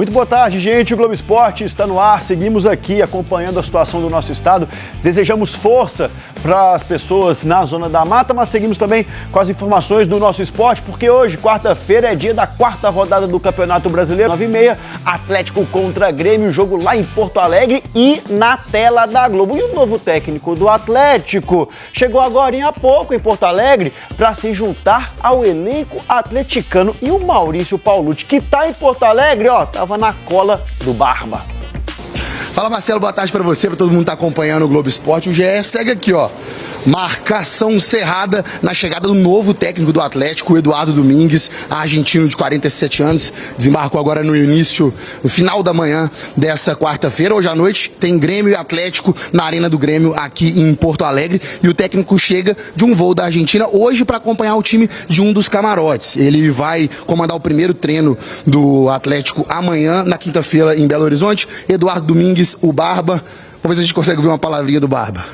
Muito boa tarde, gente. O Globo Esporte está no ar. Seguimos aqui acompanhando a situação do nosso estado. Desejamos força para as pessoas na Zona da Mata, mas seguimos também com as informações do nosso esporte, porque hoje, quarta-feira, é dia da quarta rodada do Campeonato Brasileiro. 9h30, Atlético contra Grêmio, jogo lá em Porto Alegre e na tela da Globo. E o novo técnico do Atlético chegou agora há pouco em Porto Alegre para se juntar ao elenco atleticano. E o Maurício Paulucci, que está em Porto Alegre, tava na cola do Barba. Fala, Marcelo, boa tarde pra você, pra todo mundo que tá acompanhando o Globo Esporte. O GE segue aqui, marcação cerrada na chegada do novo técnico do Atlético, o Eduardo Domingues, argentino de 47 anos, desembarcou agora no final da manhã dessa quarta-feira. Hoje à noite tem Grêmio e Atlético na Arena do Grêmio aqui em Porto Alegre, e o técnico chega de um voo da Argentina hoje para acompanhar o time de um dos camarotes. Ele vai comandar o primeiro treino do Atlético amanhã, na quinta-feira, em Belo Horizonte. Eduardo Domingues, o Barba. Vamos ver se a gente consegue ouvir uma palavrinha do Barba.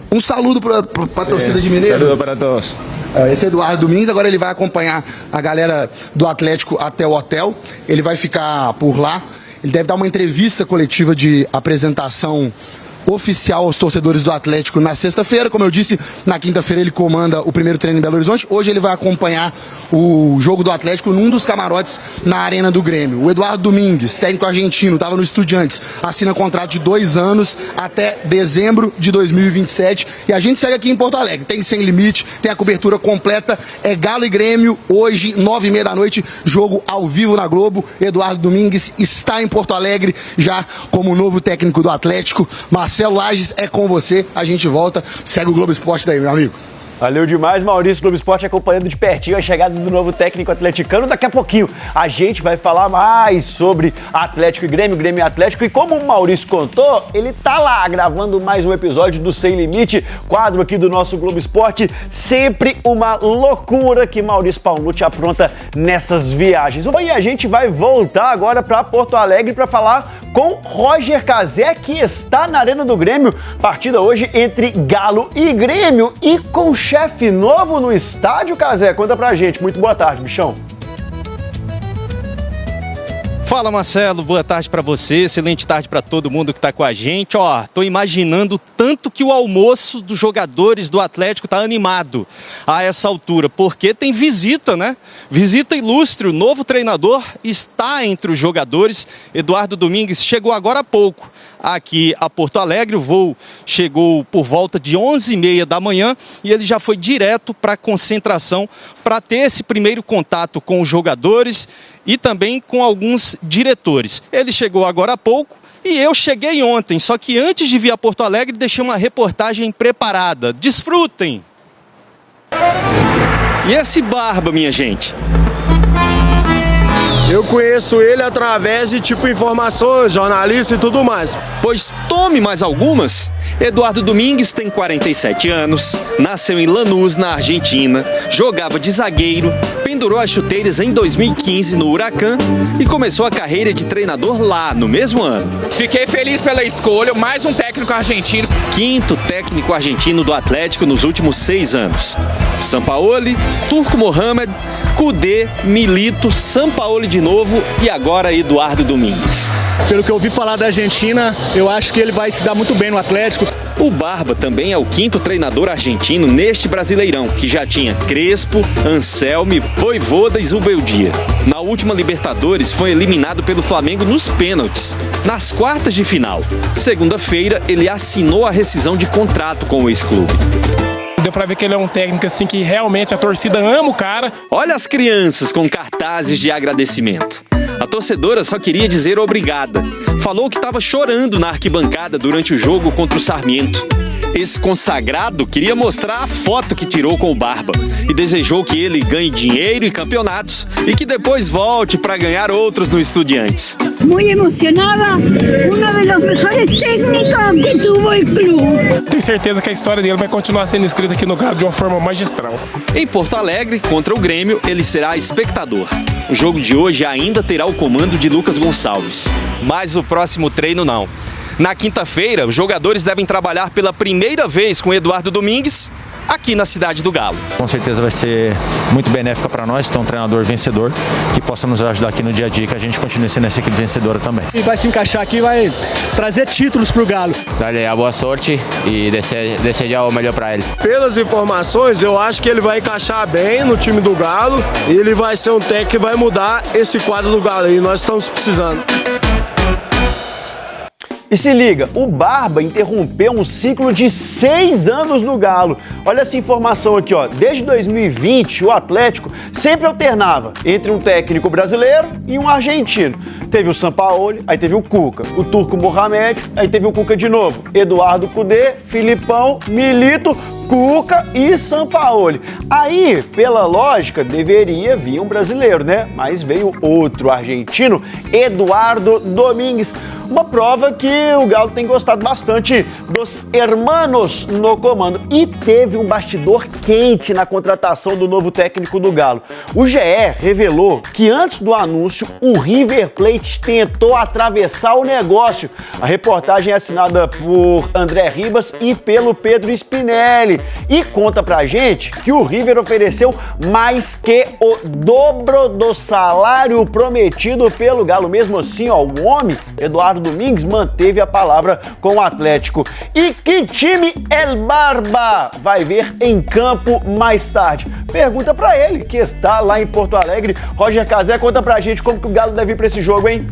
Um saludo para a torcida de Mineiro. Saludo para todos. Esse é Eduardo Domingues. Agora ele vai acompanhar a galera do Atlético até o hotel. Ele vai ficar por lá. Ele deve dar uma entrevista coletiva de apresentação oficial aos torcedores do Atlético na sexta-feira. Como eu disse, na quinta-feira ele comanda o primeiro treino em Belo Horizonte. Hoje ele vai acompanhar o jogo do Atlético num dos camarotes na Arena do Grêmio. O Eduardo Domingues, técnico argentino, estava no Estudiantes, assina contrato de 2 anos até dezembro de 2027. E a gente segue aqui em Porto Alegre. Tem Sem Limite, tem a cobertura completa. É Galo e Grêmio, hoje, 9h30 da noite, jogo ao vivo na Globo. Eduardo Domingues está em Porto Alegre já como novo técnico do Atlético. Marcelo Lages, é com você, a gente volta, segue o Globo Esporte daí, meu amigo. Valeu demais, Maurício. Globo Esporte acompanhando de pertinho a chegada do novo técnico atleticano. Daqui a pouquinho a gente vai falar mais sobre Atlético e Grêmio, Grêmio e Atlético. E como o Maurício contou, ele tá lá gravando mais um episódio do Sem Limite, quadro aqui do nosso Globo Esporte. Sempre uma loucura que Maurício Paulucci apronta nessas viagens. E a gente vai voltar agora para Porto Alegre para falar com Roger Cazé, que está na Arena do Grêmio. Partida hoje entre Galo e Grêmio e com chefe novo no estádio. Cazé, conta pra gente. Muito boa tarde, bichão. Fala, Marcelo, boa tarde pra você, excelente tarde pra todo mundo que tá com a gente. Tô imaginando tanto que o almoço dos jogadores do Atlético tá animado a essa altura, porque tem visita, né? Visita ilustre, o novo treinador está entre os jogadores. Eduardo Domingues chegou agora há pouco aqui a Porto Alegre. O voo chegou por volta de 11h30 da manhã e ele já foi direto para a concentração para ter esse primeiro contato com os jogadores e também com alguns diretores. Ele chegou agora há pouco e eu cheguei ontem, só que antes de vir a Porto Alegre deixei uma reportagem preparada. Desfrutem! E esse Barba, minha gente? Eu conheço ele através de informações, jornalista e tudo mais. Pois tome mais algumas. Eduardo Domingues tem 47 anos, nasceu em Lanús, na Argentina, jogava de zagueiro, pendurou as chuteiras em 2015 no Huracan e começou a carreira de treinador lá, no mesmo ano. Fiquei feliz pela escolha, mais um técnico argentino. 5º técnico argentino do Atlético nos últimos 6 anos. Sampaoli, Turco Mohamed, Kudê, Milito, Sampaoli de novo e agora Eduardo Domingues. Pelo que eu ouvi falar da Argentina, eu acho que ele vai se dar muito bem no Atlético. O Barba também é o 5º treinador argentino neste Brasileirão, que já tinha Crespo, Anselmi, Vojvoda e Zubeldia. Na última Libertadores foi eliminado pelo Flamengo nos pênaltis, nas quartas de final. Segunda-feira ele assinou a rescisão de contrato com o ex-clube. Deu pra ver que ele é um técnico assim que realmente a torcida ama o cara. Olha as crianças com cartazes de agradecimento. A torcedora só queria dizer obrigada. Falou que estava chorando na arquibancada durante o jogo contra o Sarmiento. Esse consagrado queria mostrar a foto que tirou com o Barba e desejou que ele ganhe dinheiro e campeonatos e que depois volte para ganhar outros no Estudiantes. Muito emocionada, um dos melhores técnicos que tuvo o clube. Tenho certeza que a história dele vai continuar sendo escrita aqui no Galo de uma forma magistral. Em Porto Alegre, contra o Grêmio, ele será espectador. O jogo de hoje ainda terá o comando de Lucas Gonçalves. Mas o próximo treino não. Na quinta-feira, os jogadores devem trabalhar pela primeira vez com Eduardo Domingues aqui na cidade do Galo. Com certeza vai ser muito benéfica para nós, ter um treinador vencedor que possa nos ajudar aqui no dia a dia, que a gente continue sendo essa equipe vencedora também. E vai se encaixar aqui, vai trazer títulos pro Galo. Dá-lhe a boa sorte e desejar o melhor para ele. Pelas informações, eu acho que ele vai encaixar bem no time do Galo e ele vai ser um técnico que vai mudar esse quadro do Galo aí, nós estamos precisando. E se liga, o Barba interrompeu um ciclo de 6 anos no Galo. Olha essa informação aqui, ó. Desde 2020, o Atlético sempre alternava entre um técnico brasileiro e um argentino. Teve o Sampaoli, aí teve o Cuca, o Turco Mohamed, aí teve o Cuca de novo. Eduardo Cudê, Filipão, Milito, Cuca e Sampaoli. Aí, pela lógica, deveria vir um brasileiro, né? Mas veio outro argentino, Eduardo Domingues. Uma prova que o Galo tem gostado bastante dos hermanos no comando. E teve um bastidor quente na contratação do novo técnico do Galo. O GE revelou que antes do anúncio, o River Plate tentou atravessar o negócio. A reportagem é assinada por André Ribas e pelo Pedro Spinelli. E conta pra gente que o River ofereceu mais que o dobro do salário prometido pelo Galo. Mesmo assim, ó, o homem, Eduardo Domingues, manteve a palavra com o Atlético. E que time El Barba vai ver em campo mais tarde? Pergunta pra ele, que está lá em Porto Alegre. Roger Cazé, conta pra gente como que o Galo deve ir pra esse jogo, hein?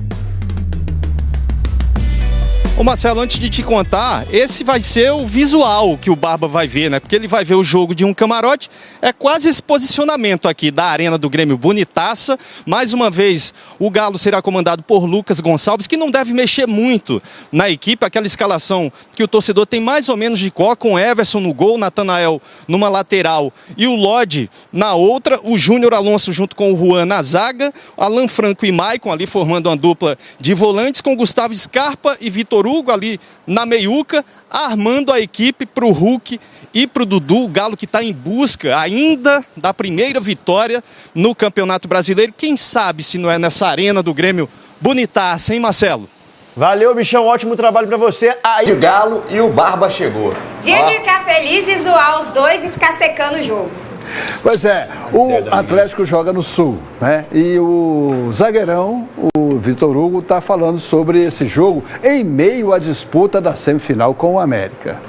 Ô Marcelo, antes de te contar, esse vai ser o visual que o Barba vai ver, né? Porque ele vai ver o jogo de um camarote. É quase esse posicionamento aqui da Arena do Grêmio, bonitaça. Mais uma vez, o Galo será comandado por Lucas Gonçalves, que não deve mexer muito na equipe. Aquela escalação que o torcedor tem mais ou menos de cor, com Everson no gol, Natanael numa lateral e o Lodi na outra. O Júnior Alonso junto com o Juan na zaga. Alan Franco e Maicon ali formando uma dupla de volantes, com Gustavo Scarpa e Vitor Hugo ali na meiuca, armando a equipe para o Hulk e para o Dudu, o Galo que está em busca ainda da primeira vitória no Campeonato Brasileiro. Quem sabe se não é nessa Arena do Grêmio bonitaça, hein, Marcelo? Valeu, bichão, ótimo trabalho para você. Aí o Galo e o Barba chegou. Dia de ficar feliz e zoar os dois e ficar secando o jogo. Pois é, o Atlético joga no Sul, né? E o zagueirão, o Vitor Hugo, está falando sobre esse jogo em meio à disputa da semifinal com o América.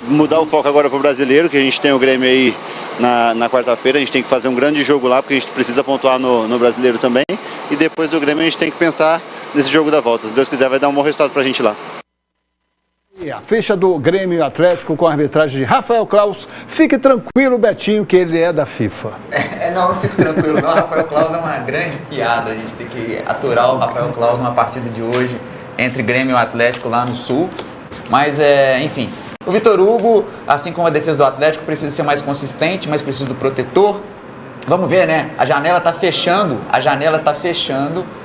Mudar o foco agora para o brasileiro, que a gente tem o Grêmio aí na quarta-feira, a gente tem que fazer um grande jogo lá, porque a gente precisa pontuar no brasileiro também. E depois do Grêmio a gente tem que pensar nesse jogo da volta. Se Deus quiser, vai dar um bom resultado para a gente lá. E a ficha do Grêmio Atlético com a arbitragem de Rafael Claus. Fique tranquilo, Betinho, que ele é da FIFA. Não fico tranquilo não. Rafael Claus é uma grande piada. A gente tem que aturar o Rafael Claus numa partida de hoje entre Grêmio e Atlético lá no Sul. Mas, enfim, o Vitor Hugo, assim como a defesa do Atlético, precisa ser mais consistente, mas precisa do protetor. Vamos ver, né? A janela tá fechando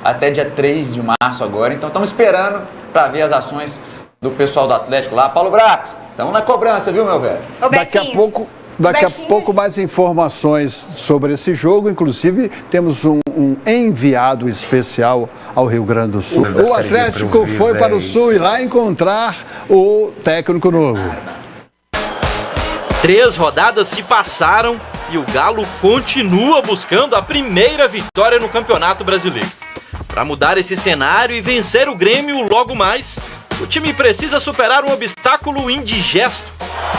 até dia 3 de março agora. Então estamos esperando para ver as ações do pessoal do Atlético lá. Paulo Brax, estamos na cobrança, viu, meu velho? Daqui a pouco mais informações sobre esse jogo. Inclusive, temos um enviado especial ao Rio Grande do Sul. O Atlético foi para o Sul e lá encontrar o técnico novo. 3 rodadas se passaram e o Galo continua buscando a primeira vitória no Campeonato Brasileiro. Para mudar esse cenário e vencer o Grêmio logo mais, o time precisa superar um obstáculo indigesto.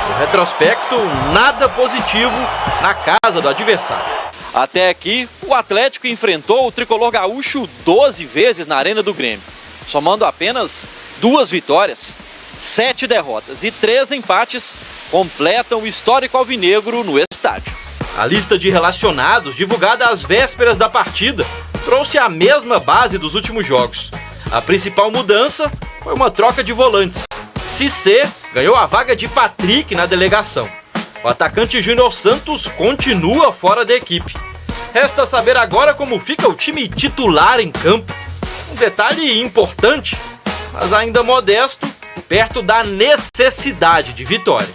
No retrospecto, nada positivo na casa do adversário. Até aqui, o Atlético enfrentou o tricolor gaúcho 12 vezes na Arena do Grêmio, somando apenas 2 vitórias, 7 derrotas e 3 empates, completam o histórico alvinegro no estádio. A lista de relacionados, divulgada às vésperas da partida, trouxe a mesma base dos últimos jogos. A principal mudança foi uma troca de volantes. Cissé ganhou a vaga de Patrick na delegação. O atacante Júnior Santos continua fora da equipe. Resta saber agora como fica o time titular em campo. Um detalhe importante, mas ainda modesto, perto da necessidade de vitória.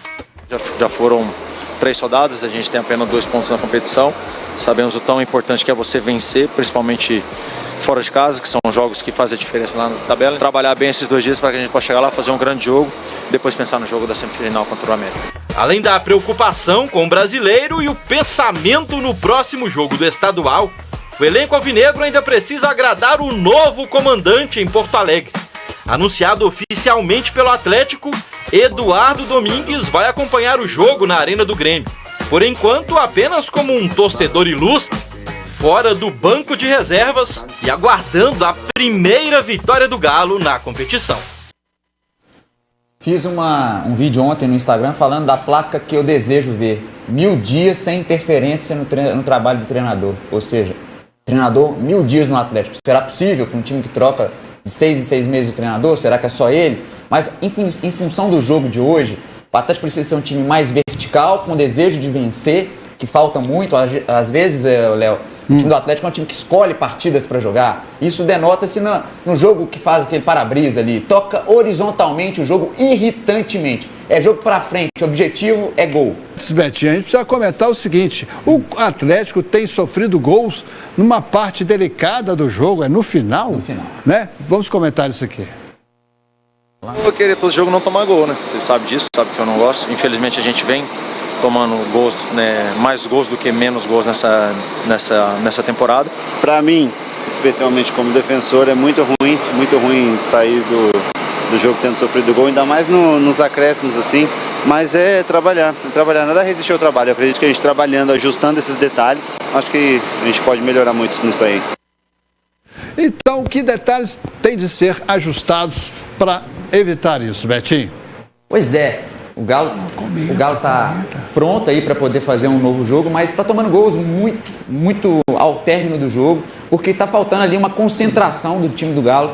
Já foram 3 rodadas, a gente tem apenas 2 pontos na competição. Sabemos o tão importante que é você vencer, principalmente fora de casa, que são jogos que fazem a diferença lá na tabela. Trabalhar bem esses 2 dias para que a gente possa chegar lá, fazer um grande jogo e depois pensar no jogo da semifinal contra o América. Além da preocupação com o brasileiro e o pensamento no próximo jogo do estadual, o elenco alvinegro ainda precisa agradar o novo comandante em Porto Alegre. Anunciado oficialmente pelo Atlético, Eduardo Domingues vai acompanhar o jogo na Arena do Grêmio. Por enquanto, apenas como um torcedor ilustre, fora do banco de reservas e aguardando a primeira vitória do Galo na competição. Fiz um vídeo ontem no Instagram falando da placa que eu desejo ver. 1000 dias sem interferência no trabalho do treinador. Ou seja, treinador 1000 dias no Atlético. Será possível para um time que troca de 6 em 6 meses o treinador? Será que é só ele? Mas em função do jogo de hoje, o Atlético precisa ser um time mais vertical, com desejo de vencer, que falta muito. Às vezes, Léo, o time do Atlético é um time que escolhe partidas para jogar. Isso denota-se no jogo que faz aquele para-brisa ali. Toca horizontalmente o jogo irritantemente. É jogo para frente, o objetivo é gol. Betinho, a gente precisa comentar o seguinte: o Atlético tem sofrido gols numa parte delicada do jogo, é no final. No final. Né? Vamos comentar isso aqui. Eu vou querer todo jogo não tomar gol, né? Você sabe disso, sabe que eu não gosto. Infelizmente a gente vem tomando gols, né, mais gols do que menos gols nessa temporada. Para mim, especialmente como defensor, é muito ruim sair do jogo tendo sofrido gol, ainda mais nos acréscimos assim, mas é trabalhar, nada resistir ao trabalho. Eu acredito que a gente trabalhando, ajustando esses detalhes, acho que a gente pode melhorar muito nisso aí. Então, que detalhes têm de ser ajustados para evitar isso, Betinho? Pois é. O Galo está pronto aí para poder fazer um novo jogo, mas está tomando gols muito ao término do jogo, porque está faltando ali uma concentração do time do Galo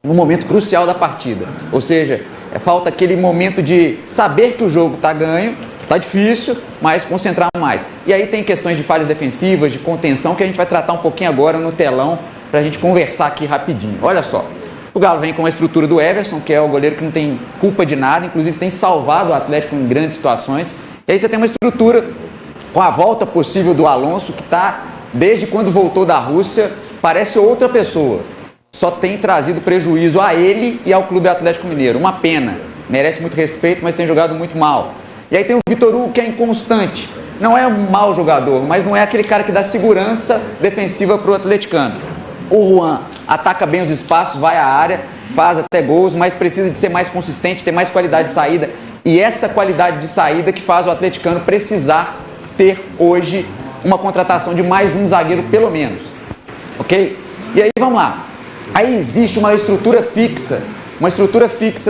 no momento crucial da partida. Ou seja, falta aquele momento de saber que o jogo está ganho, está difícil, mas concentrar mais. E aí tem questões de falhas defensivas, de contenção, que a gente vai tratar um pouquinho agora no telão, para a gente conversar aqui rapidinho. Olha só. O Galo vem com a estrutura do Everson, que é o goleiro que não tem culpa de nada, inclusive tem salvado o Atlético em grandes situações. E aí você tem uma estrutura com a volta possível do Alonso, que está, desde quando voltou da Rússia, parece outra pessoa. Só tem trazido prejuízo a ele e ao Clube Atlético Mineiro. Uma pena. Merece muito respeito, mas tem jogado muito mal. E aí tem o Vitor Hugo, que é inconstante. Não é um mau jogador, mas não é aquele cara que dá segurança defensiva para o atleticano. O Juan ataca bem os espaços, vai à área, faz até gols, mas precisa de ser mais consistente, ter mais qualidade de saída. E essa qualidade de saída que faz o atleticano precisar ter hoje uma contratação de mais um zagueiro pelo menos. Ok? E aí vamos lá. Aí existe uma estrutura fixa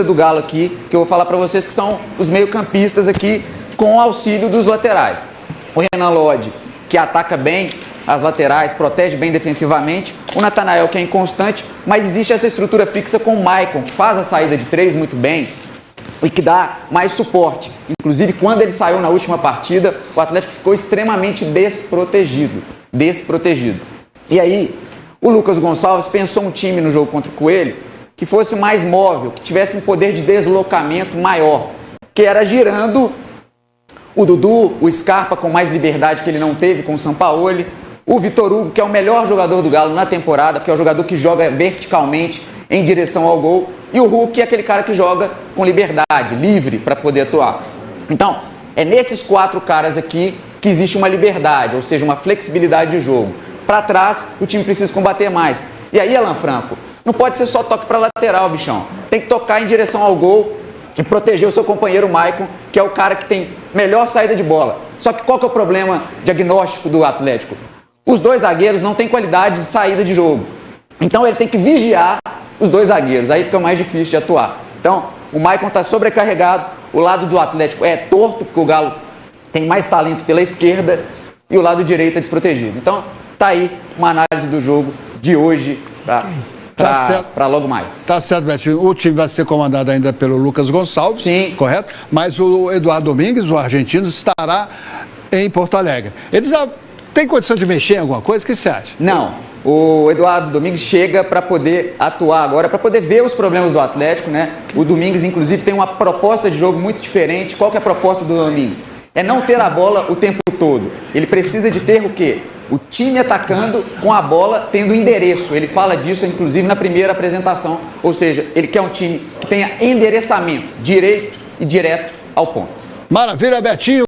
do Galo aqui, que eu vou falar para vocês, que são os meio-campistas aqui com o auxílio dos laterais. O Renan Lodge, que ataca bem as laterais, protege bem defensivamente. O Natanael, que é inconstante, mas existe essa estrutura fixa com o Maicon, que faz a saída de 3 muito bem e que dá mais suporte. Inclusive, quando ele saiu na última partida, o Atlético ficou extremamente desprotegido. E aí, o Lucas Gonçalves pensou um time no jogo contra o Coelho que fosse mais móvel, que tivesse um poder de deslocamento maior, que era girando o Dudu, o Scarpa com mais liberdade que ele não teve com o Sampaoli, o Vitor Hugo, que é o melhor jogador do Galo na temporada, que é o jogador que joga verticalmente em direção ao gol, e o Hulk, que é aquele cara que joga com liberdade, livre para poder atuar. Então, é nesses 4 caras aqui que existe uma liberdade, ou seja, uma flexibilidade de jogo. Para trás, o time precisa combater mais. E aí, Alan Franco, não pode ser só toque para lateral, bichão. Tem que tocar em direção ao gol e proteger o seu companheiro Maicon, que é o cara que tem melhor saída de bola. Só que qual que é o problema diagnóstico do Atlético? Os 2 zagueiros não têm qualidade de saída de jogo. Então ele tem que vigiar os 2 zagueiros. Aí fica mais difícil de atuar. Então o Maicon está sobrecarregado. O lado do Atlético é torto, porque o Galo tem mais talento pela esquerda e o lado direito é desprotegido. Então tá aí uma análise do jogo de hoje para logo mais. Tá certo, Betinho. O time vai ser comandado ainda pelo Lucas Gonçalves. Sim. Correto? Mas o Eduardo Domingues, o argentino, estará em Porto Alegre. Eles têm condição de mexer em alguma coisa? O que você acha? Não. O Eduardo Domingues chega para poder atuar agora, para poder ver os problemas do Atlético, né? O Domingues, inclusive, tem uma proposta de jogo muito diferente. Qual que é a proposta do Domingues? É não ter a bola o tempo todo. Ele precisa de ter o quê? O time atacando com a bola tendo endereço. Ele fala disso, inclusive, na primeira apresentação. Ou seja, ele quer um time que tenha endereçamento, direito e direto ao ponto. Maravilha, Betinho.